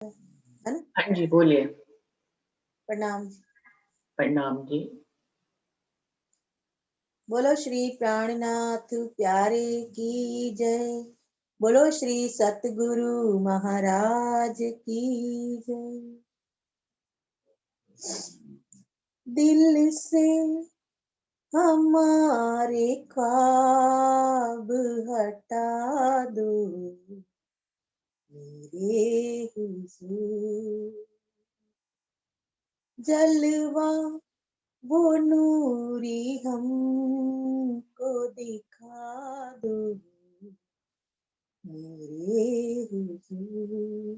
है ना? हाँ जी, बोलिए। प्रणाम। प्रणाम जी। बोलो श्री प्राणनाथ प्यारे की जय। बोलो श्री सतगुरु महाराज की जय। दिल से हमारे ख्वाब हटा दो मेरे हुजूर। जलवा वो नूरी हमको दिखा दो मेरे हुजूर।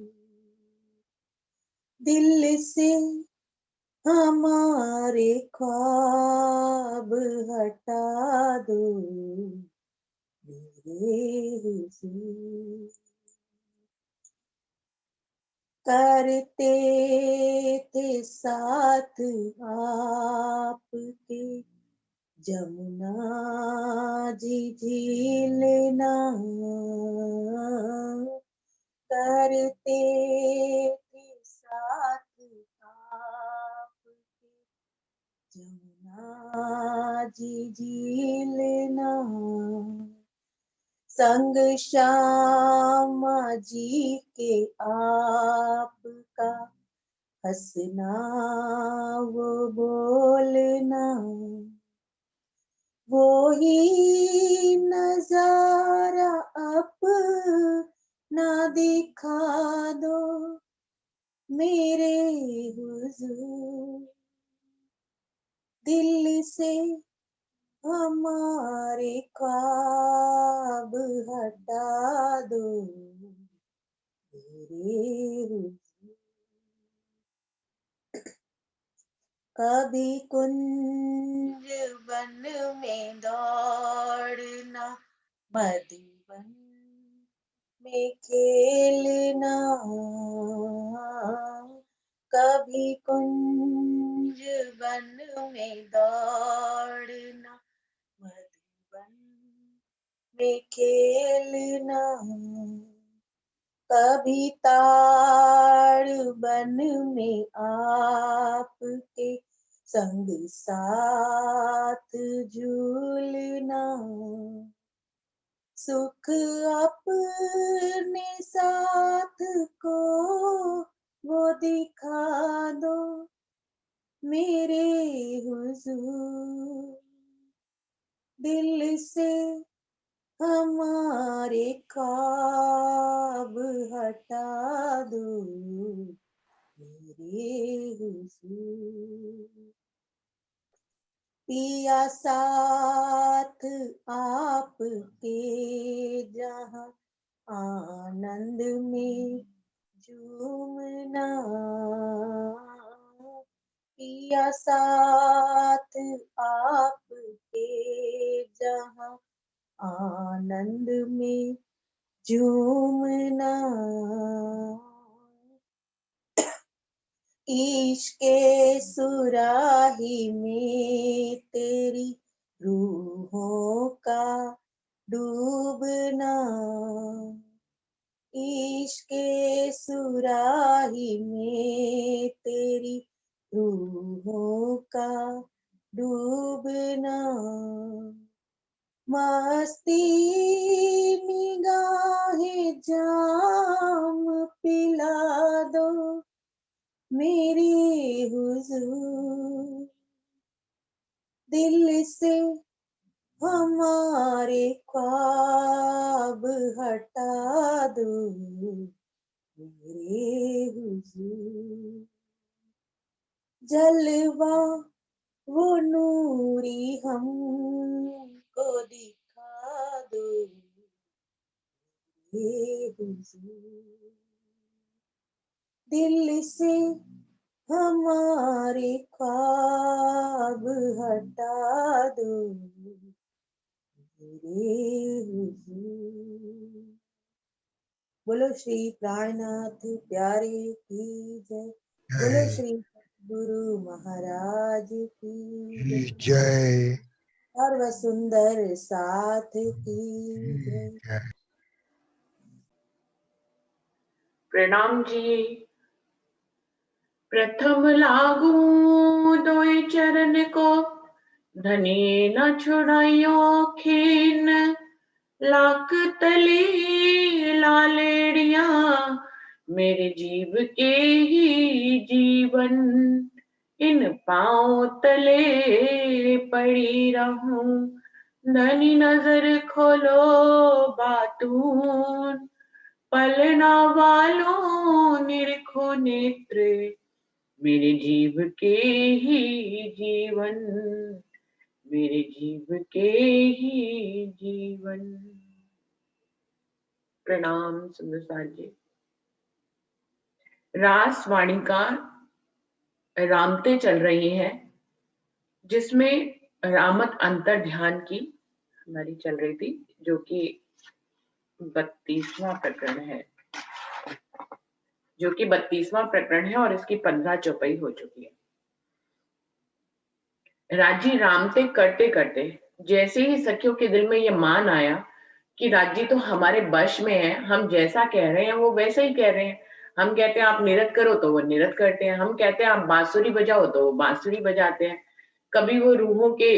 दिल से हमारे ख्वाब हटा दो मेरे हुजूर। करते थे साथ आपके जमुना जी झीलना। करते थे साथ आपके जमुना जी झीलना। संग श्यामा जी के आपका हंसना वो बोलना। वो ही नजारा अपना दिखा दो मेरे हुजूर। दिल से हमारे ख्वाब हटा दो मेरे हुजूर। कभी कुंज वन में दौड़ना, मधुबन में खेलना। कभी कुंज वन में दौड़ना, मधुबन में खेलना। कभी ताड़ बन में आपके संग साथ झूलना। सुख अपने साथ को वो दिखा दो मेरे हुजूर। दिल से हमारे ख्वाब हटा दो मेरे हुजूर। पिया साथ आपके जहाँ आनंद में झूमना। पिया साथ आपके जहाँ आनंद में झूमना। इश्के सुराही में तेरी रूहों का डूबना। इश्के सुराही में तेरी रूहों का डूबना। मस्ती निगाहें जाम पिला दो मेरे हुजूर। दिल से हमारे ख्वाब हटा दो मेरे हुजूर। जलवा वो नूरी हमको दिखा दो मेरे हुजूर। दिल से हमारे ख्वाब हटा दो मेरे हुजूर। बोलो श्री प्राणनाथ प्यारे की जय। बोलो श्री गुरु महाराज की जय। सर्व सुंदर साथ की जय। प्रणाम जी। प्रथम लागू दोय चरण को, धनी न छुड़ाइयो खीन। लाख तले लालेड़िया, मेरे जीव के ही जीवन। इन पांव तले पड़ी रहूं, धनी नजर खोलो बातून। पलना वालों निरखो नेत्र, मेरे जीव के ही जीवन। मेरे जीव के ही जीवन। प्रणाम सुंदरसार जी। रास वाणी का रामते चल रही है, जिसमें रामत अंतर ध्यान की हमारी चल रही थी, जो कि 32वां प्रकरण है, जो कि 32वां प्रकरण है और इसकी 15 चौपाई हो चुकी है। राजी रामते करते करते जैसे ही सखियों के दिल में ये मान आया कि राज्य तो हमारे वश में है, हम जैसा कह रहे हैं वो वैसे ही कह रहे हैं। हम कहते हैं आप नृत्य करो तो वो नृत्य करते हैं, हम कहते हैं आप बांसुरी बजाओ तो वो बांसुरी बजाते हैं। कभी वो रूहों के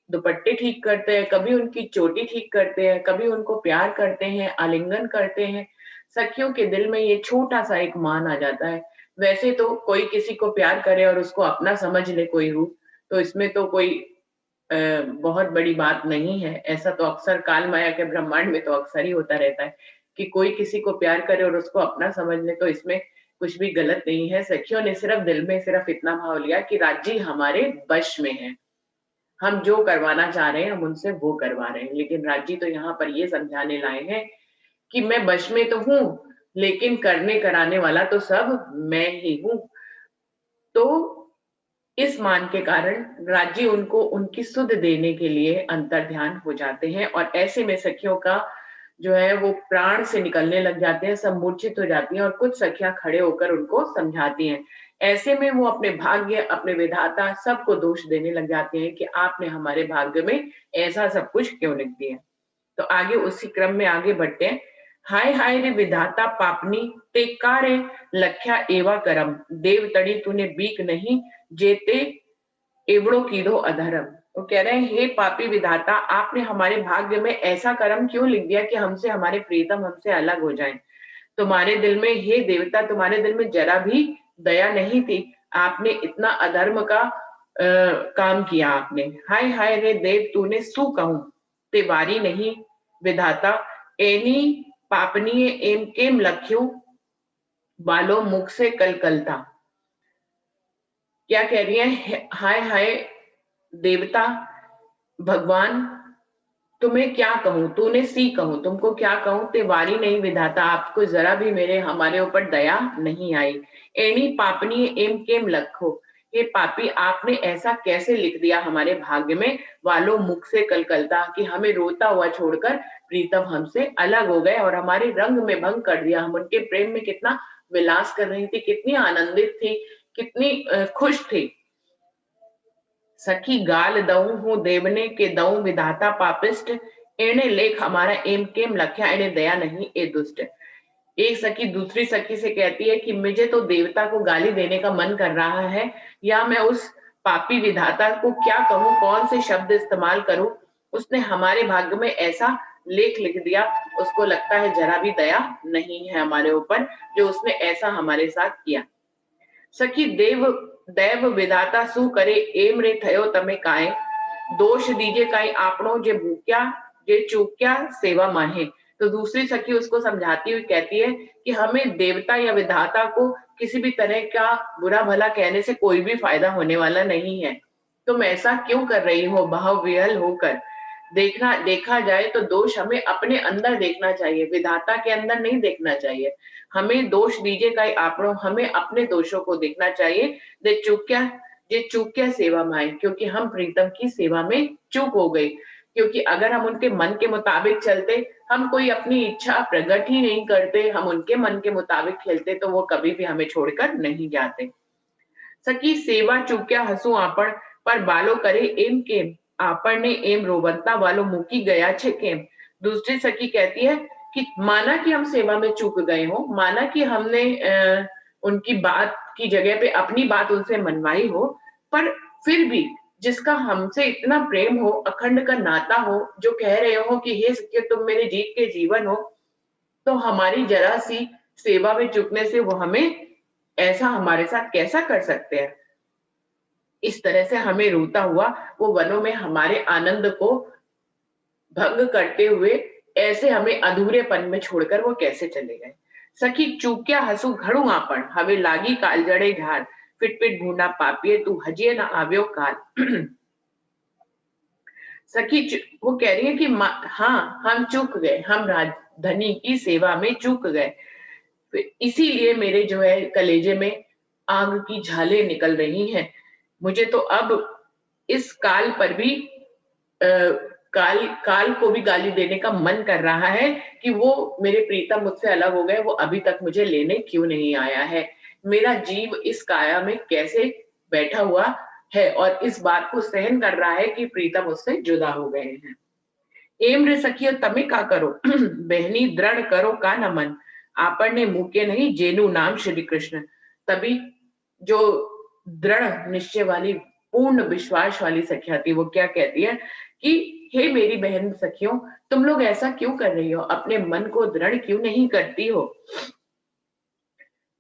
दुपट्टे ठीक करते हैं, कभी उनकी चोटी ठीक करते हैं, कभी उनको प्यार करते हैं, आलिंगन करते हैं। सखियों के दिल में ये छोटा सा एक मान आ जाता है। वैसे तो कोई किसी को प्यार करे और उसको अपना समझ ले कोई रूह, तो इसमें तो कोई बहुत बड़ी बात नहीं है। ऐसा तो अक्सर काल माया के ब्रह्मांड में तो अक्सर ही होता रहता है कि कोई किसी को प्यार करे और उसको अपना समझ ले, तो इसमें कुछ भी गलत नहीं है। सखियों ने सिर्फ दिल में सिर्फ इतना भाव लिया कि राज्य हमारे वश में है, हम जो करवाना चाह रहे हैं हम उनसे वो करवा रहे हैं। लेकिन राज्य तो यहाँ पर ये समझाने लाए हैं कि मैं वश में तो हूँ, लेकिन करने कराने वाला तो सब मैं ही हूँ। तो इस मान के कारण राज्य उनको उनकी सुध देने के लिए अंतर ध्यान हो जाते हैं, और ऐसे में सखियों का जो है वो प्राण से निकलने लग जाते हैं, सब मूर्छित हो जाती हैं और कुछ सखियां खड़े होकर उनको समझाती हैं। ऐसे में वो अपने भाग्य, अपने विधाता सबको दोष देने लग जाते हैं कि आपने हमारे भाग्य में ऐसा सब कुछ क्यों लिख दिया। तो आगे उसी क्रम में आगे बढ़ते हैं। हाय हाय रे विधाता पापनी, ते कारे लख्या एवा करम। देव तड़ी तूने बीक नहीं, जेते एवड़ो कीधो अधर्म। वो कह रहे हैं हे पापी विधाता, आपने हमारे भाग्य में ऐसा कर्म क्यों लिख दिया कि हमसे हमारे प्रीतम हमसे अलग हो जाएं। तुम्हारे दिल में, हे देवता, तुम्हारे दिल में जरा भी दया नहीं थी। आपने इतना अधर्म का काम किया आपने। हाय हाय रे देव तूने सू कहूं, ते वारी नहीं विधाता, एनी पापनीय एम केम लख्यो, बालो मुख से कलकलता। क्या कह रही है? हाय हाय देवता, भगवान, तुम्हें क्या कहूं, तूने सी कहूं, तुमको क्या कहूं, ते वारी नहीं विधाता, आपको जरा भी मेरे हमारे ऊपर दया नहीं आई। एनी पापनी एम केम लखो, ये पापी आपने ऐसा कैसे लिख दिया हमारे भाग्य में, वालों मुख से कलकलता, कि हमें रोता हुआ छोड़कर प्रीतम हमसे अलग हो गए और हमारे रंग में भंग कर दिया। हम उनके प्रेम में कितना विलास कर रही थी, कितनी आनंदित थी, कितनी खुश थी। सखी गाल दऊ हूं देवने के दऊ विधाता पापिष्ट, एने लेख हमारा एम केम लख्या, एने दया नहीं ए दुष्ट। एक सखी दूसरी सखी से कहती है कि मुझे तो देवता को गाली देने का मन कर रहा है, या मैं उस पापी विधाता को क्या कहूं, कौन से शब्द इस्तेमाल करूं। उसने हमारे भाग्य में ऐसा लेख लिख दिया, उसको लगता है जरा भी दया नहीं है हमारे ऊपर, जो उसने ऐसा हमारे साथ किया। सखी देव दैव विधाता सु करे, एम रे थयो तमे काए, दोष दीजे काई आपनो, जे भूक्या जे चूक्या सेवा माहे। तो दूसरी सखी उसको समझाती हुई कहती है कि हमें देवता या विधाता को किसी भी तरह का बुरा भला कहने से कोई भी फायदा होने वाला नहीं है। तुम ऐसा क्यों कर रही हो भाव विहल होकर। देखा जाए तो दोष हमें अपने अंदर देखना चाहिए, विधाता के अंदर नहीं देखना चाहिए। हमें दोष दीजिए का आपनो, हमें अपने दोषों को देखना चाहिए। जे चूक्या सेवा में, क्योंकि हम प्रीतम की सेवा में चूक हो गई। क्योंकि अगर हम उनके मन के मुताबिक चलते, हम कोई अपनी इच्छा प्रकट ही नहीं करते, हम उनके मन के मुताबिक खेलते, तो वो कभी भी हमें छोड़कर नहीं जाते। सखी सेवा चूक्या हसू आपण, पर बालो करे एम केम, આપણને એમ રોવંતા वालों મૂકી गया છે કેમ। दूसरी सखी कहती है कि माना कि हम सेवा में चूक गए हो, माना कि हमने उनकी बात की जगह पे अपनी बात उनसे मनवाई हो, पर फिर भी जिसका हमसे इतना प्रेम हो, अखंड का नाता हो, जो कह रहे हो कि हे सखियो तुम मेरे जीत के जीवन हो, तो हमारी जरा सी सेवा में चूकने से वो हमें ऐसा हमारे साथ कैसा कर सकते हैं? इस तरह से हमें रोता हुआ वो वनों में हमारे आनंद को भंग करते हुए ऐसे हमें अधूरेपन में छोड़कर वो कैसे चले गए? सखी चूक्या हसु घणु आपन, हवे लागी कालजड़े झार, फिटपिट भूना पापिये तू हजिए न आव्यो काल। सखी वो कह रही है कि हाँ हम चूक गए, हम राजधनी की सेवा में चूक गए, इसीलिए मेरे जो है कलेजे में आग की झाले निकल रही हैं। मुझे तो अब इस काल पर भी काल काल को भी गाली देने का मन कर रहा है कि वो मेरे प्रीतम मुझसे अलग हो गए, वो अभी तक मुझे लेने क्यों नहीं आया है? मेरा जीव इस काया में कैसे बैठा हुआ है और इस बात को सहन कर रहा है कि प्रीतम मुझसे जुदा हो गए हैं। एम रे सखियो तमे का करो बहनी दृढ़ करो का न मन, आपने मुके नहीं जेनु नाम श्री कृष्ण। तभी जो दृढ़ निश्चय वाली पूर्ण विश्वास वाली सखिया थी वो क्या कहती है कि हे मेरी बहन सखियों, तुम लोग ऐसा क्यों कर रही हो, अपने मन को दृढ़ क्यों नहीं करती हो?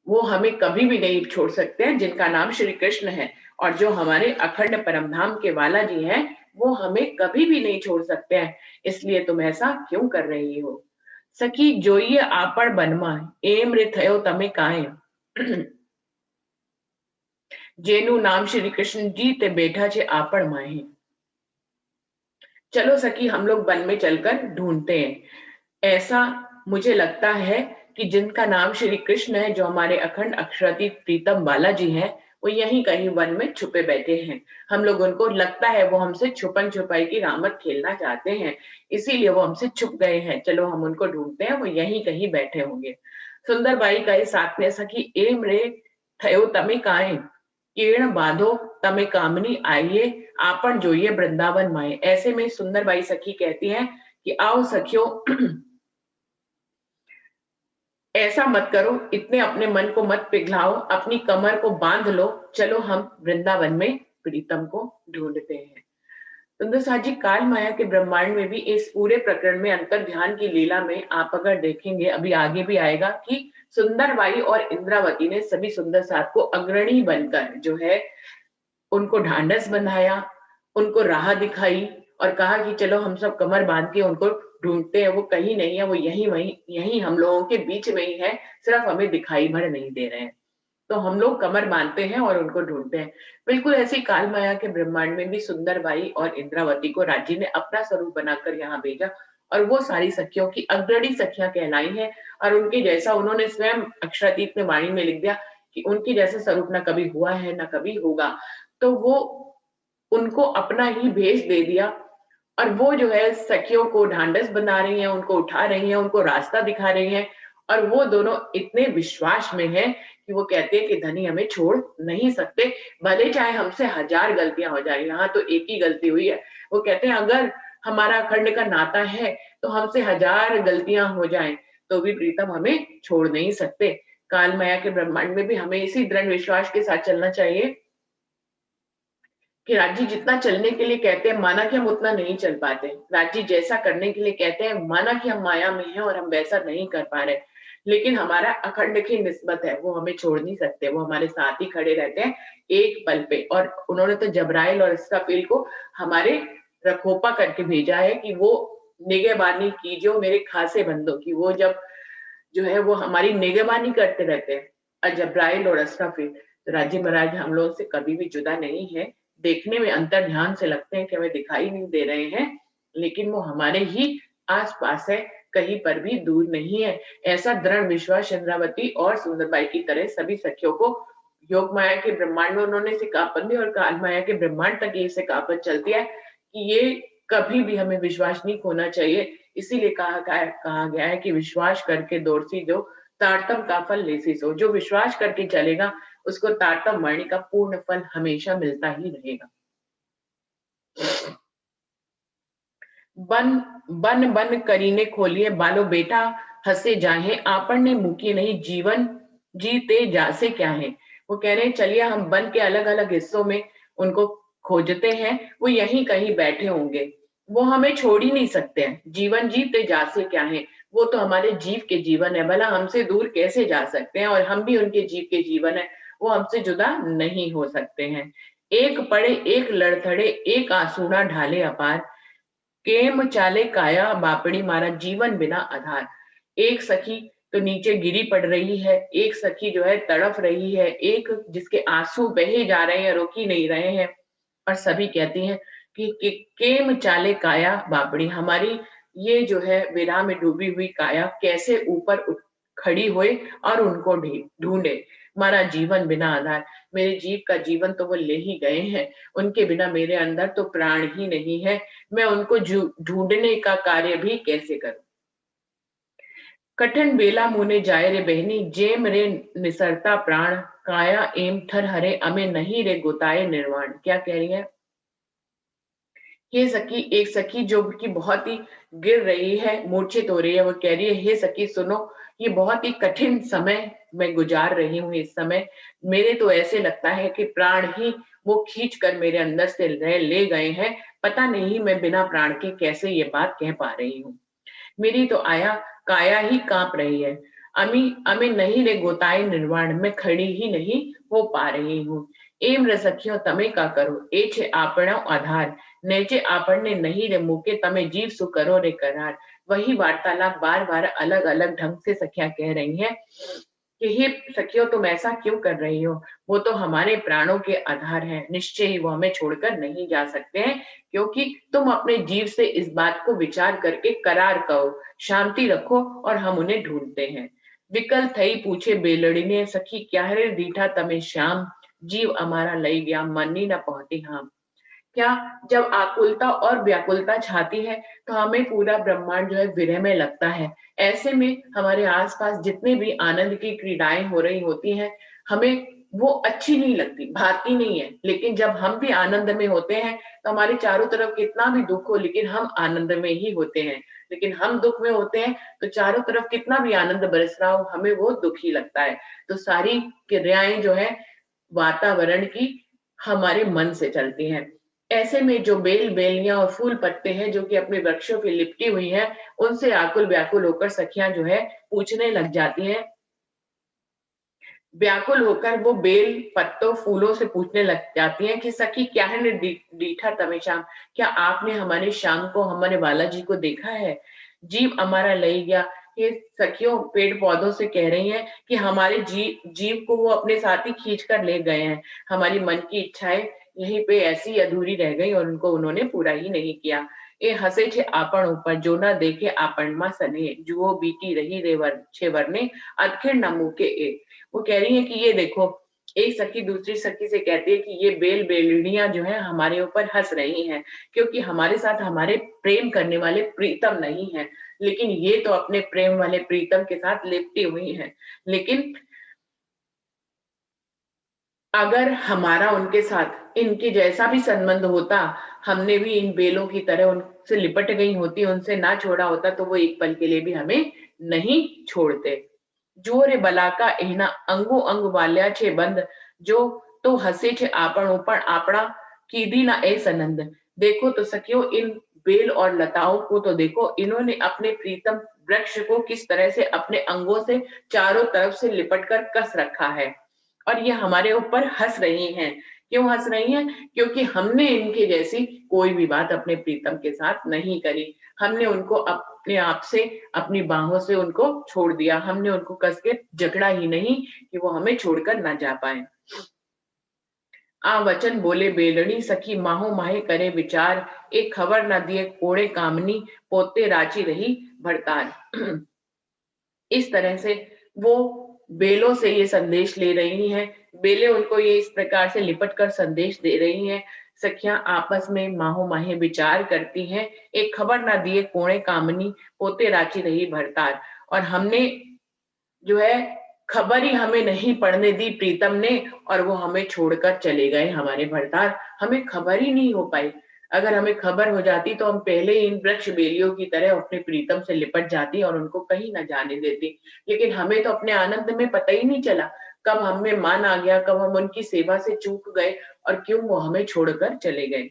वो हमें कभी भी नहीं छोड़ सकते हैं, जिनका नाम श्री कृष्ण है और जो हमारे अखंड परमधाम के वाला जी हैं, वो हमें कभी भी नहीं छोड़ सकते हैं। इसलिए तुम ऐसा क्यों कर रही हो? सखी जोइए आपन बनमा, एम रे थयो तमे काहे। जेनु नाम श्री कृष्ण जी ते बैठा छे आपन माहे। चलो सखी हम लोग वन में चलकर ढूंढते हैं। ऐसा मुझे लगता है कि जिनका नाम श्री कृष्ण है, जो हमारे अखंड अक्षरातीत प्रीतम बालाजी हैं, वो यहीं कहीं वन में छुपे बैठे हैं। हम लोग उनको लगता है वो हमसे छुपन छुपाई की रामत खेलना चाहते हैं, इसीलिए वो हमसे छुप गए हैं। चलो हम उनको ढूंढते हैं, वो यहीं कहीं बैठे होंगे। सुंदर बाई कहे साथ में सखी एम रे थयो तमे काहे, किरण बांधो तमे कामनी आइए, आपन जोइए वृंदावन माए। ऐसे में सुंदर बाई सखी कहती है कि आओ सखियों ऐसा मत करो, इतने अपने मन को मत पिघलाओ, अपनी कमर को बांध लो, चलो हम वृंदावन में प्रीतम को ढूंढते हैं। सुंदर साथ जी काल माया के ब्रह्मांड में भी इस पूरे प्रकरण में अंतर ध्यान की लीला में आप अगर देखेंगे, अभी आगे भी आएगा कि सुंदरबाई और इंद्रावती ने सभी सुंदर साथ को अग्रणी बनकर जो है उनको ढांढस बंधाया, उनको राह दिखाई और कहा कि चलो हम सब कमर बांध के उनको ढूंढते हैं, वो कहीं नहीं है, वो यहीं वहीं यहीं हम लोगों के बीच में ही है, सिर्फ हमें दिखाई भर नहीं दे रहे हैं। तो हम लोग कमर बांधते हैं और उनको ढूंढते हैं। बिल्कुल ऐसी काल माया के ब्रह्मांड में भी सुंदरबाई और इंद्रावती को राज्य ने अपना स्वरूप बनाकर यहाँ भेजा और वो सारी सखियों की अग्रणी सखियां कहलाई हैं और उनके जैसा उन्होंने स्वयं अक्षरातीत में वाणी में लिख दिया कि उनके जैसा स्वरूप ना कभी हुआ है ना कभी होगा। तो वो उनको अपना ही भेष दे दिया और वो जो है सखियों को ढांढस बना रही हैं, उनको उठा रही हैं, उनको रास्ता दिखा रही हैं और वो दोनों इतने विश्वास में हैं कि वो कहते हैं कि धनी हमें छोड़ नहीं सकते, भले चाहे हमसे 1000 गलतियां हो जाए। यहाँ तो एक ही गलती हुई है। वो कहते हैं अगर हमारा अखंड का नाता है तो हमसे 1000 गलतियां हो जाएं तो भी प्रीतम हमें छोड़ नहीं सकते। काल माया के ब्रह्मांड में भी हमें इसी दृढ़ विश्वास के साथ चलना चाहिए कि राज्य जितना चलने के लिए कहते हैं, माना कि हम उतना नहीं चल पाते। राज्य जैसा करने के लिए कहते हैं, माना कि हम माया में हैं और हम वैसा नहीं कर पा रहे, लेकिन हमारा अखंड की निस्बत है, वो हमें छोड़ नहीं सकते, वो हमारे साथ ही खड़े रहते हैं एक पल पे। और उन्होंने तो जब्राइल और इसराफील को हमारे रखोपा करके भेजा है कि वो निगहबानी कीजिए मेरे खासे बंदों की। वो जब जो है वो हमारी निगहबानी करते रहते हैं, और जब्राइल और इसराफील। तो राज्य महाराज हम लोगों से कभी भी जुदा नहीं है। देखने में अंतर ध्यान से लगते हैं कि हमें दिखाई नहीं दे रहे हैं, लेकिन वो हमारे ही आस-पास है, कहीं पर भी दूर नहीं है। ऐसा दृढ़ विश्वास इंद्रावती और सुंदरबाई की तरह सभी सखियों को योग माया के ब्रह्मांड में उन्होंने सिकापन दी और काल माया के ब्रह्मांड तक ये सिकापन चलती है कि ये कभी भी हमें विश्वास नहीं खोना चाहिए। इसीलिए कहा गया है कि विश्वास करके दौड़सी जो तारतम का फल लेसी सो। जो विश्वास करके चलेगा उसको तारतम वाणी का पूर्ण फल हमेशा मिलता ही रहेगा। बन बन बन करीने खोलिए बालो बेटा हंसे जाहे, आपन ने मुकी नहीं जीवन जीते जासे क्या है। वो कह रहे हैं चलिए हम बन के अलग अलग हिस्सों में उनको खोजते हैं, वो यहीं कहीं बैठे होंगे, वो हमें छोड़ ही नहीं सकते हैं। जीवन जीते जासे क्या है, वो तो हमारे जीव के जीवन है, भला हमसे दूर कैसे जा सकते हैं, और हम भी उनके जीव के जीवन है, वो हमसे जुदा नहीं हो सकते हैं। एक पड़े एक लड़थड़े एक आसूड़ा ढाले अपार, केम चाले काया बापड़ी मारा जीवन बिना आधार। एक सखी तो नीचे गिरी पड़ रही है, एक सखी जो है तड़फ रही है, एक जिसके आंसू बहे जा रहे हैं, रोक ही नहीं रहे हैं, और सभी कहती हैं कि केम चाले काया बापड़ी, हमारी ये जो है विरह में डूबी हुई काया कैसे ऊपर खड़ी होए और उनको ढूंढे। हमारा जीवन बिना आधार, मेरे जीव का जीवन तो वो ले ही गए हैं, उनके बिना मेरे अंदर तो प्राण ही नहीं है, मैं उनको ढूंढने का कार्य भी कैसे करूं। कठिन बेला मुने जाए रे बहनी, जेम रे निसरता प्राण, काया एम ठर हरे अमे नहीं रे गोताए निर्वाण। क्या कह रही है हे सखी, एक सखी जो कि बहुत ही गिर रही है, मूर्छित हो रही है, वो कह रही है हे सखी सुनो, ये बहुत ही कठिन समय मैं गुजार रही हूँ इस समय, मेरे तो ऐसे लगता है कि प्राण ही वो खींच कर मेरे अंदर से ले गए हैं, पता नहीं मैं बिना प्राण के कैसे ये बात कह पा रही हूँ। मेरी तो आया काया ही कांप रही है, अमी अमी नहीं रे गोताए निर्वाण, मैं खड़ी ही नहीं हो पा रही हूँ। एम रसखियो तमे का करो ए छे आपणो आधार, नेचे आपने नहीं रे मुके तमे जीव सु करो रे करार। वही वार्तालाप बार बार अलग अलग ढंग से सखियां कह रही हैं कि हे सखियों तुम ऐसा क्यों कर रही हो, वो तो हमारे प्राणों के आधार हैं, निश्चय ही वो हमें छोड़कर नहीं जा सकते हैं, क्योंकि तुम अपने जीव से इस बात को विचार करके करार कहो, शांति रखो और हम उन्हें ढूंढते हैं। विकल थई पूछे बेलड़ी ने, सखी क्या रे दीठा तमे श्याम, जीव हमारा लई गया मन्नी न पहुंची हम। क्या जब आकुलता और व्याकुलता छाती है तो हमें पूरा ब्रह्मांड जो है विरह में लगता है। ऐसे में हमारे आसपास जितने भी आनंद की क्रीडाएं हो रही होती हैं, हमें वो अच्छी नहीं लगती, भाती नहीं है। लेकिन जब हम भी आनंद में होते हैं तो हमारे चारों तरफ कितना भी दुख हो, लेकिन हम आनंद में ही होते हैं। लेकिन हम दुख में होते हैं तो चारों तरफ कितना भी आनंद बरस रहा हो, हमें वो दुख ही लगता है। तो सारी क्रियाएं जो है वातावरण की हमारे मन से चलती हैं। ऐसे में जो बेल बेलियां और फूल पत्ते हैं जो कि अपने वृक्षों पे लिपटी हुई हैं, उनसे आकुल व्याकुल होकर सखियां जो है पूछने लग जाती हैं। व्याकुल होकर वो बेल पत्तों फूलों से पूछने लग जाती हैं कि सखी क्या है ने दीठा तमे श्याम, क्या आपने हमारे श्याम को, हमारे बालाजी को देखा है। जीव हमारा लई गया, ये सखियों पेड़ पौधों से कह रही हैं कि हमारे जीव को वो अपने साथ ही खींच कर ले गए हैं, हमारी मन की इच्छाएं यहीं पे ऐसी अधूरी रह गई और उनको उन्होंने पूरा ही नहीं किया। ए हसे छे आपन ऊपर जो ना देखे आपन मा सने, जुओ बीती रही रे छे वरने अतखिर न मुके ए। वो कह रही है कि ये देखो, एक सखी दूसरी सखी से कहती है कि ये बेल बेलड़ियां जो है हमारे ऊपर हंस रही हैं, क्योंकि हमारे साथ हमारे प्रेम करने वाले प्रीतम नहीं है, लेकिन ये तो अपने प्रेम वाले प्रीतम के साथ लिपटी हुई हैं। लेकिन अगर हमारा उनके साथ इनके जैसा भी संबंध होता, हमने भी इन बेलों की तरह उनसे लिपट गई होती, उनसे ना छोड़ा होता, तो वो एक पल के लिए भी हमें नहीं छोड़ते। जो रे बलाका एहना अंगो अंग वाल्या छे बंद, जो तो हसे छे आपण ऊपर आपड़ा कीधी ना ए सनंद। देखो तो सखियो, इन बेल और लताओं को तो देखो, इन्होंने अपने प्रीतम वृक्ष को किस तरह से अपने अंगों से चारों तरफ से लिपट कर कस रखा है, और ये हमारे ऊपर हंस रही हैं। क्यों हंस रही हैं? क्योंकि हमने इनके जैसी कोई भी बात अपने प्रीतम के साथ नहीं करी। हमने उनको अपने आप से, अपनी बाहों से उनको छोड़ दिया, हमने उनको कस के जकड़ा ही नहीं कि वो हमें छोड़कर ना जा पाए। आ वचन बोले बेलड़ी, सखी माहो माहे करे विचार, एक खबर न दिए कोड़े कामनी, पोते राची रही भड़तार। इस तरह से वो बेलों से ये संदेश ले रही हैं, बेलें उनको ये इस प्रकार से लिपट कर संदेश दे रही हैं। सखियां आपस में माहो माहे विचार करती हैं, एक खबर ना दिए कोणे कामनी, पोते राची रही भरतार। और हमने जो है खबर ही हमें नहीं पड़ने दी प्रीतम ने, और वो हमें छोड़कर चले गए हमारे भरतार, हमें खबर ही नहीं हो पाई। अगर हमें खबर हो जाती तो हम पहले ही इन वृक्ष बेलियों की तरह अपने प्रीतम से लिपट जाती और उनको कहीं न जाने देती। लेकिन हमें तो अपने आनंद में पता ही नहीं चला, कब हम में मन आ गया, कब हम उनकी सेवा से चूक गए और क्यों वो हमें छोड़कर चले गए।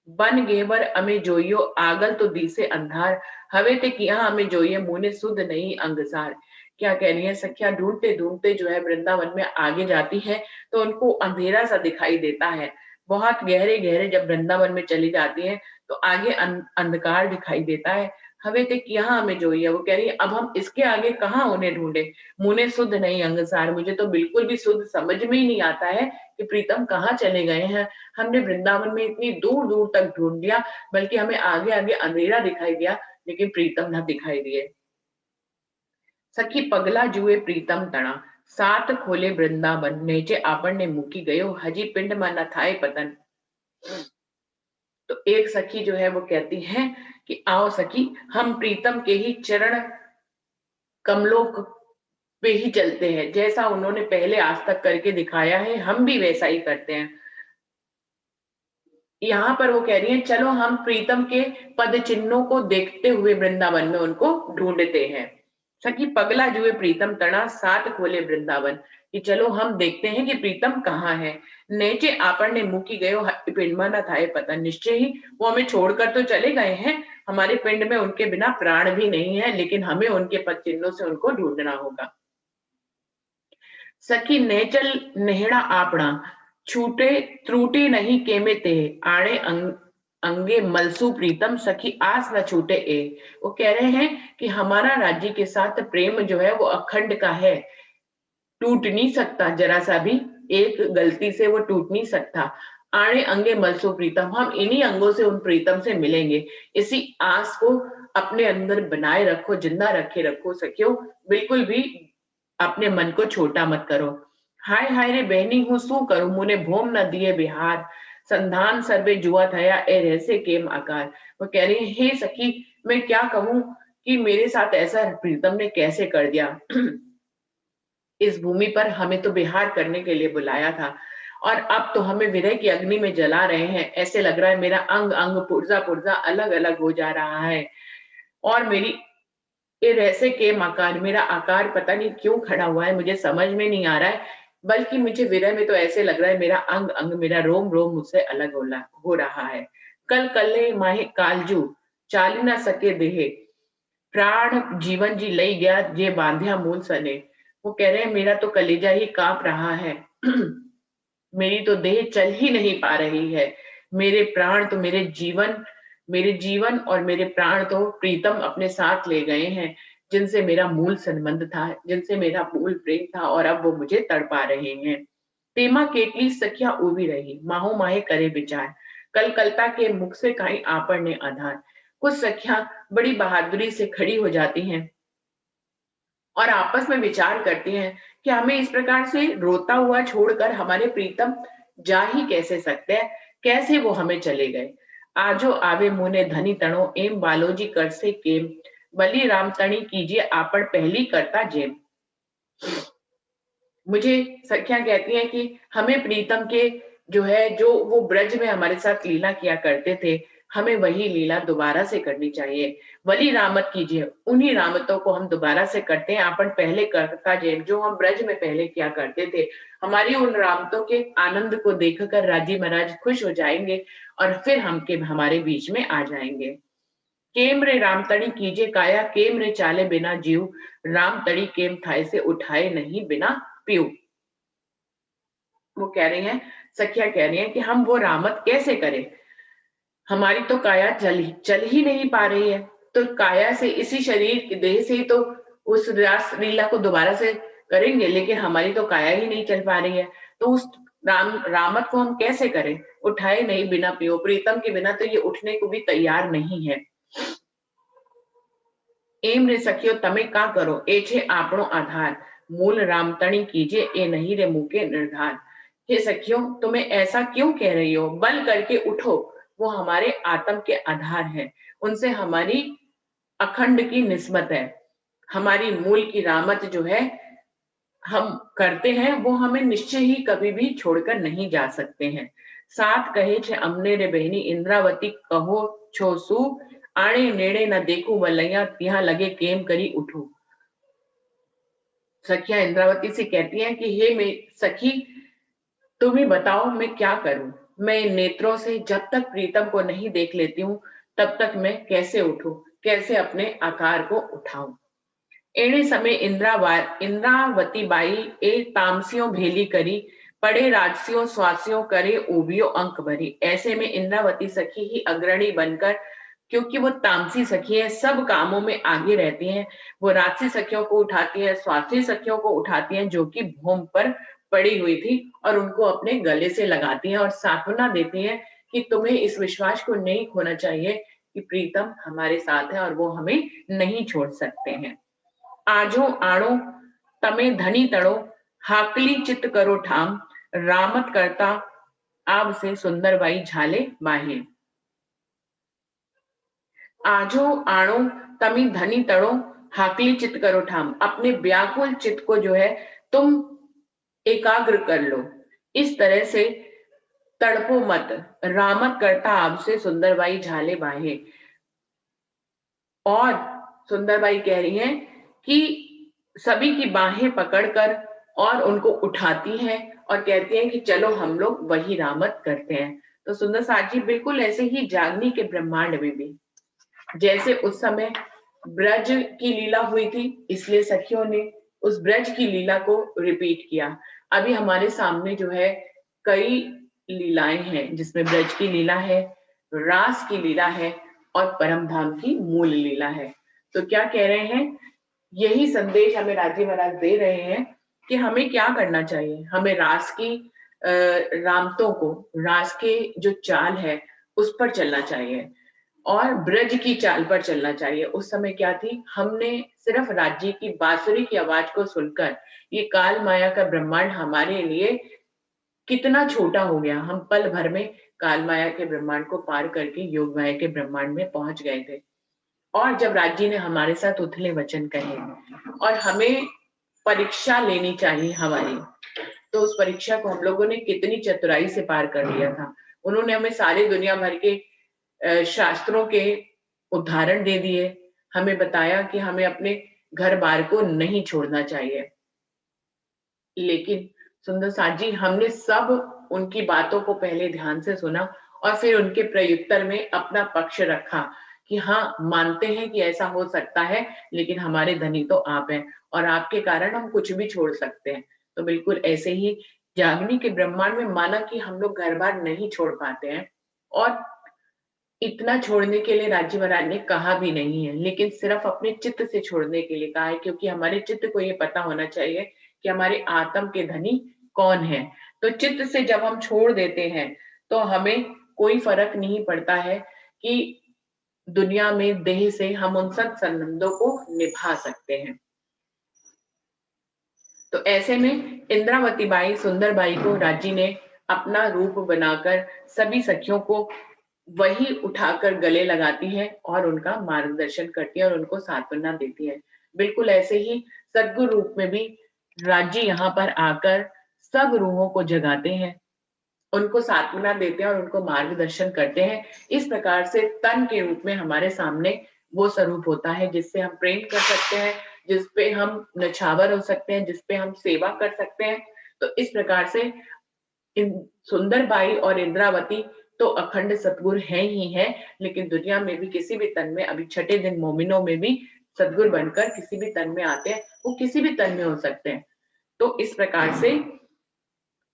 बन घेवर अमे जोइयो आगल तो दीसे अंधार, हवे ते किया हमें जोइए मुने सुध नहीं अंगसार। क्या कह रही है सखिया, ढूंढते ढूंढते जो है वृंदावन में आगे जाती है तो उनको अंधेरा सा दिखाई देता है। बहुत गहरे गहरे जब वृंदावन में चली जाती है तो आगे अंधकार दिखाई देता है। हवे ते किया हमें जोइए, वो कह रही है अब हम इसके आगे कहाँ उन्हें ढूंढे। मुने सुध नहीं अंगसार, मुझे तो बिल्कुल भी शुद्ध समझ में ही नहीं आता है कि प्रीतम कहाँ चले गए हैं। हमने वृंदावन में इतनी दूर दूर तक ढूंढ लिया, बल्कि हमें आगे आगे अंधेरा दिखाई दिया, लेकिन प्रीतम न दिखाई दिए। सखी पगला जुए प्रीतम तणा, सात खोले वृंदावन नेचे आपने मुकी गयो, हजी पिंड में न थाए पतन। तो एक सखी जो है वो कहती है कि आओ सखी, हम प्रीतम के ही चरण कमलों पे ही चलते हैं, जैसा उन्होंने पहले आज तक करके दिखाया है हम भी वैसा ही करते हैं। यहाँ पर वो कह रही है चलो हम प्रीतम के पद चिन्हों को देखते हुए वृंदावन में उनको ढूंढते हैं। सखी पगला जुए प्रीतम तना, सात खोले वृंदावन, कि चलो हम देखते हैं कि प्रीतम कहाँ है। नेचे आपन ने मुकी गयो पिंड न थाए पता, निश्चय ही वो हमें छोड़कर तो चले गए हैं, हमारे पिंड में उनके बिना प्राण भी नहीं है, लेकिन हमें उनके पद चिन्हों से उनको ढूंढना होगा। सखी नेचल नेहड़ा आपना, छूटे त्रुटि नहीं केमे ते, आड़े अंगे मलसू प्रीतम सखी आस न छूटे ए। वो कह रहे हैं कि हमारा राज्य के साथ प्रेम जो है वो अखंड का है, टूट नहीं सकता जरा सा भी, एक गलती से वो टूट नहीं सकता। आड़े अंगे मलसू प्रीतम, हम इन्हीं अंगों से उन प्रीतम से मिलेंगे। इसी आस को अपने अंदर बनाए रखो, जिंदा रखे रखो सखियो, बिल्कुल भी अपने मन को छोटा मत करो। हाय हाय रे बहनी हूँ शू करूं, मुने भोम न दिए बिहार, संधान सर्वे जुआ थया ए रहसे केम आकार। वो कह रही है हे सखी, मैं क्या कहूं कि मेरे साथ ऐसा प्रीतम ने कैसे कर दिया। इस भूमि पर हमें तो बिहार करने के लिए बुलाया था और अब तो हमें विरह की अग्नि में जला रहे हैं। ऐसे लग रहा है मेरा अंग अंग पुर्जा पुर्जा अलग अलग हो जा रहा है और मेरी ये ऐसे के मकान, मेरा आकार पता नहीं क्यों खड़ा हुआ है, मुझे समझ में नहीं आ रहा है, बल्कि मुझे विरह में तो ऐसे लग रहा है मेरा अंग अंग, मेरा रोम रोम मुझसे अलग हो रहा है। कल कल्ले माहे कालजू, चाली ना सके देहे, प्राण जीवन जी लई गया जे बांध्या मूल सने। वो कह रहे हैं मेरा तो कलेजा ही कांप रहा है। मेरी तो देह चल ही नहीं पा रही है, मेरे प्राण तो मेरे जीवन और मेरे प्राण तो प्रीतम अपने साथ ले गए हैं, जिनसे मेरा मूल संबंध था, जिनसे मेरा मूल प्रेम था, और अब वो मुझे तड़पा रहे हैं। तेमा केटली सखिया उभी रही, माहो माहे करे विचार, कल कलता के मुख से कहीं आपन ने आधार। कुछ सखियां बड़ी बहादुरी से खड़ी हो जाती हैं और आपस में विचार करती हैं कि हमें इस प्रकार से रोता हुआ छोड़कर हमारे प्रीतम जा ही कैसे सकते हैं, कैसे वो हमें चले गए। आजो आवे मुने धनी तणो, एम बालोजी कर से केम, बलि राम तणी कीजिए आपन पहली करता जेम। मुझे सखियां कहती हैं कि हमें प्रीतम के जो है, जो वो ब्रज में हमारे साथ लीला किया करते थे, हमें वही लीला दोबारा से करनी चाहिए। वली रामत कीजिए, उन्हीं रामतों को हम दोबारा से करते हैं, अपन पहले करता जैन जो हम ब्रज में पहले किया करते थे। हमारी उन रामतों के आनंद को देखकर राजी महाराज खुश हो जाएंगे और फिर हम के हमारे बीच में आ जाएंगे। केम रे राम तड़ी कीजे काया, केम रे चाले बिना जीव, राम तड़ी केम थाई से उठाए नहीं बिना पीऊ। वो कह रही हैं, सखिया कह रही हैं कि हम वो रामत कैसे करें, हमारी तो काया चल ही नहीं पा रही है, तो काया से इसी शरीर की देह से ही तो उस रास लीला को दोबारा से करेंगे, लेकिन हमारी तो काया ही नहीं चल पा रही है, तो उस रामत को हम कैसे करें। उठाए नहीं बिना पियो, प्रीतम के बिना तो ये उठने को भी तैयार नहीं है। एम रे सखियो तमे का करो, ए छे आपनो आधार, मूल रामतणी कीजिए ए नहीं रे मुके निर्धार। हे सखियों, तुम्हें ऐसा क्यों कह रही हो, बल करके उठो, वो हमारे आत्म के आधार है, उनसे हमारी अखंड की निस्बत है। हमारी मूल की रामत जो है हम करते हैं, वो हमें निश्चय ही कभी भी छोड़कर नहीं जा सकते हैं। साथ कहे छे अमने रे बहनी इंद्रावती कहो छो सु आणे नेड़े न देखू वलैया ત્યાં लगे केम करी उठू। सखिया इंद्रावती से कहती हैं कि हे मेरी सखी, तुम ही बताओ मैं क्या करूं। मैं इन नेत्रों से जब तक प्रीतम को नहीं देख लेती हूँ तब तक मैं कैसे उठूं, कैसे अपने आकार को उठाऊं। एणे समय इंद्रावती बाई ए तामसियों भेली करी पड़े राजसियों स्वासियों करे उबियो अंक भरी। ऐसे में इंद्रावती सखी ही अग्रणी बनकर, क्योंकि वो तामसी सखी है, सब कामों में आगे रहती हैं। वो राजसी सखियों को उठाती है, स्वासी सखियों को उठाती हैं जो कि भूमि पर पड़ी हुई थी, और उनको अपने गले से लगाती हैं और सांत्वना देती हैं कि तुम्हें इस विश्वास को नहीं खोना चाहिए कि प्रीतम हमारे साथ है और वो हमें नहीं छोड़ सकते हैं। आजो आणो तमे धनी तड़ो हाकली चित करो ठाम रामत करता आब से सुंदरबाई झाले बाहे। आजो आणो तमी धनी तड़ो हाकली चित करो ठाम, अपने व्याकुल चित्त को जो है तुम एकाग्र कर लो, इस तरह से तड़पो मत, रामत करता आपसे सुंदरबाई झाले बाहे। और सुंदरबाई कह रही हैं कि सभी की बाहें पकड़कर और उनको उठाती हैं और कहती हैं कि चलो हम लोग वही रामत करते हैं। तो सुंदर साथ जी बिल्कुल ऐसे ही जागनी के ब्रह्मांड में भी जैसे उस समय ब्रज की लीला हुई थी, इसलिए सखियों ने उस ब्रज की लीला को रिपीट किया। अभी हमारे सामने जो है कई लीलाएं हैं, जिसमें ब्रज की लीला है, रास की लीला है और परम धाम की मूल लीला है। तो क्या कह रहे हैं, यही संदेश हमें राजी महाराज दे रहे हैं कि हमें क्या करना चाहिए। हमें रास की रामतों को, रास के जो चाल है उस पर चलना चाहिए और ब्रज की चाल पर चलना चाहिए। उस समय क्या थी, हमने सिर्फ राज्य की बांसुरी की आवाज को सुनकर ये काल माया का ब्रह्मांड हमारे लिए कितना छोटा हो गया। हम पल भर में काल माया के ब्रह्मांड को पार करके योग माया के ब्रह्मांड में पहुंच गए थे। और जब राज्य ने हमारे साथ उथले वचन कहे और हमें परीक्षा लेनी चाहिए हमारी, तो उस परीक्षा को हम लोगों ने कितनी चतुराई से पार कर लिया था। उन्होंने हमें सारे दुनिया भर के शास्त्रों के उदाहरण दे दिए, हमें बताया कि हमें अपने घर बार को नहीं छोड़ना चाहिए। लेकिन सुंदर साथ जी, हमने सब उनकी बातों को पहले ध्यान से सुना और फिर उनके प्रत्युत्तर में अपना पक्ष रखा कि हाँ, मानते हैं कि ऐसा हो सकता है, लेकिन हमारे धनी तो आप हैं और आपके कारण हम कुछ भी छोड़ सकते हैं। तो बिल्कुल ऐसे ही जागनी के ब्रह्मांड में माना कि हम लोग घर बार नहीं छोड़ पाते हैं और इतना छोड़ने के लिए राज्य महाराज ने कहा भी नहीं है, लेकिन सिर्फ अपने चित्त से छोड़ने के लिए कहा है, क्योंकि हमारे चित्त को ये पता होना चाहिए कि हमारे आत्म के धनी कौन है। तो चित्त से जब हम छोड़ देते हैं तो हमें कोई फर्क नहीं पड़ता है कि दुनिया में देह से हम उन सब संबंधों को निभा सकते हैं। तो ऐसे में इंद्रावती बाई सुंदर बाई को राज्य ने अपना रूप बनाकर सभी सखियों को वही उठाकर गले लगाती है और उनका मार्गदर्शन करती है और उनको सांत्वना देती है। बिल्कुल ऐसे ही सद्गुरु रूप में भी राज्य यहाँ पर आकर सब रूहों को जगाते हैं, उनको सांत्वना देते हैं और उनको मार्गदर्शन करते हैं। इस प्रकार से तन के रूप में हमारे सामने वो स्वरूप होता है जिससे हम प्रेम कर सकते हैं, जिसपे हम नछावर हो सकते हैं, जिसपे हम सेवा कर सकते हैं। तो इस प्रकार से सुंदर बाई और इंद्रावती तो अखंड सतगुरु है ही है, लेकिन दुनिया में भी किसी भी तन में, अभी छठे दिन मोमिनों में भी सतगुरु बनकर किसी भी तन में आते हैं, वो किसी भी तन में हो सकते हैं। तो इस प्रकार से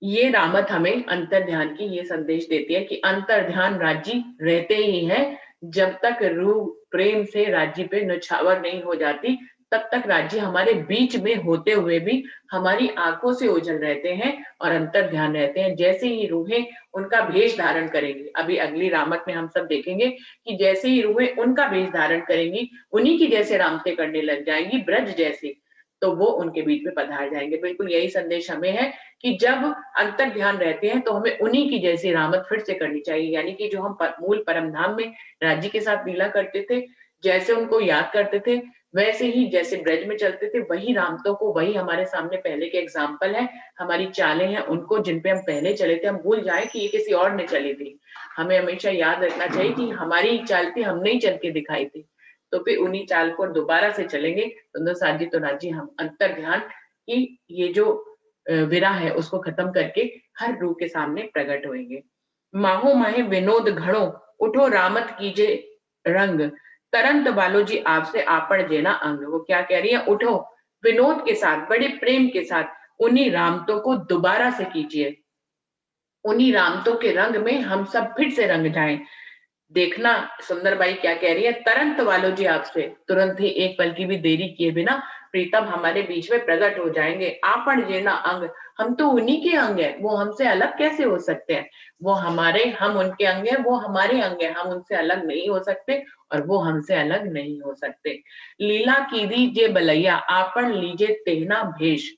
ये रामत हमें अंतर ध्यान की ये संदेश देती है कि अंतर ध्यान राज्य रहते ही है, जब तक रूह प्रेम से राज्य पे नछावर नहीं हो जाती तब तक राज्य हमारे बीच में होते हुए भी हमारी आंखों से ओझल रहते हैं और अंतर ध्यान रहते हैं। जैसे ही रूहें उनका भेष धारण करेंगी, अभी अगली रामत में हम सब देखेंगे कि जैसे ही रूहें उनका भेष धारण करेंगी, उन्हीं की जैसे रामते करने लग जाएंगी ब्रज जैसी, तो वो उनके बीच में पधार जाएंगे। बिल्कुल यही संदेश हमें है कि जब अंतर ध्यान रहते हैं तो हमें उन्हीं की जैसी रामत फिर से करनी चाहिए, यानी कि जो हम मूल परम धाम में राज्य के साथ लीला करते थे, जैसे उनको याद करते थे, वैसे ही जैसे ब्रज में चलते थे वही रामतों को, वही हमारे सामने पहले के एग्जाम्पल है, हमारी चालें हैं उनको जिन पे हम पहले चले थे, हम भूल जाए कि ये किसी और ने चली थी। हमें हमेशा याद रखना चाहिए कि हमारी चाल थी, हमने ही चल के दिखाई थी। तो फिर उन्हीं चाल पर दोबारा से चलेंगे सुंदर साथ जी। तो राजी हम अंतर ध्यान की ये जो विरा है उसको खत्म करके हर रूह के सामने प्रकट होंगे। माहो माहे विनोद घड़ो, उठो रामत कीजे रंग, तरंत बालो जी आपसे आपड़ जेना अंग। वो क्या कह रही है, उठो विनोद के साथ, बड़े प्रेम के साथ उन्हीं रामतों को दोबारा से कीजिए, उन्हीं रामतों के रंग में हम सब फिर से रंग जाएं। देखना सुंदरबाई क्या कह रही है, तरंत वालो जी आपसे, तुरंत ही एक पल की भी देरी किए बिना प्रीतम हमारे बीच में प्रकट हो जाएंगे। आपन जेना अंग, हम तो उन्हीं के अंग है, वो हमसे अलग कैसे हो सकते हैं। वो हमारे, हम उनके अंग है, वो हमारे अंग है, हम उनसे अलग नहीं हो सकते और वो हमसे अलग नहीं हो सकते। लीला कीधी जे बलैया, आपन लीजे तेना भेष,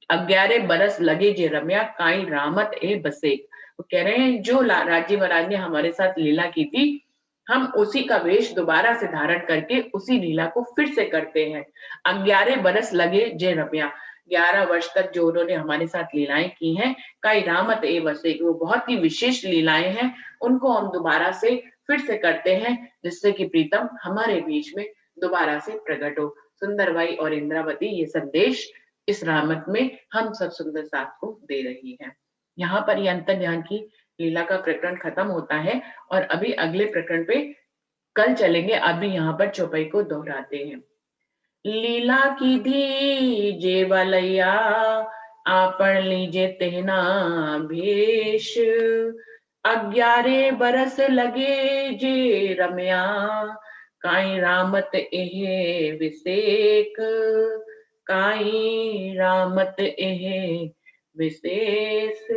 11 बरस लगे जे रम्या, काई रामत ए बसेक। वो कह रहे हैं जो राज्य महाराज ने हमारे साथ लीला की थी, हम उसी का वेश दोबारा से धारण करके उसी लीला को फिर से करते हैं। 11 बरस लगे जे रम्या, 11 वर्ष तक जो उन्होंने हमारे साथ लीलाएं की हैं, कई रामत ए बसे, वो बहुत ही विशेष लीलाएं हैं, उनको हम दोबारा से फिर से करते हैं, जिससे कि प्रीतम हमारे बीच में दोबारा से प्रकट हो। सुंदरबाई और इंद्रावती ये संदेश इस रामत में हम सब सुंदर साथ को दे रही है। यहाँ पर ये अंतर ध्यान की लीला का प्रकरण खत्म होता है और अभी अगले प्रकरण पे कल चलेंगे। अभी यहाँ पर चौपाई को दोहराते हैं। लीला की धी जे बलैया, आपन लीजे तेना भेष, 11 बरस लगे जे रम्या, काई रामत एहे विसेक, काई रामत एहे विशेष।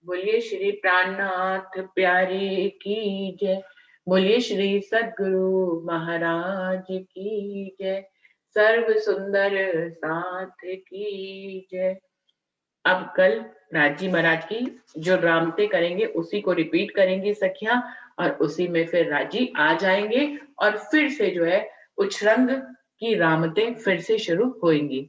बोलिए श्री प्राणनाथ प्यारे की जय, बोलिए श्री सद्गुरु महाराज की जय, सर्व सुंदर साथ की जय। अब कल राजी महाराज की जो रामते करेंगे उसी को रिपीट करेंगे सखियां, और उसी में फिर राजी आ जाएंगे और फिर से जो है उछरंग की रामते फिर से शुरू होंगी।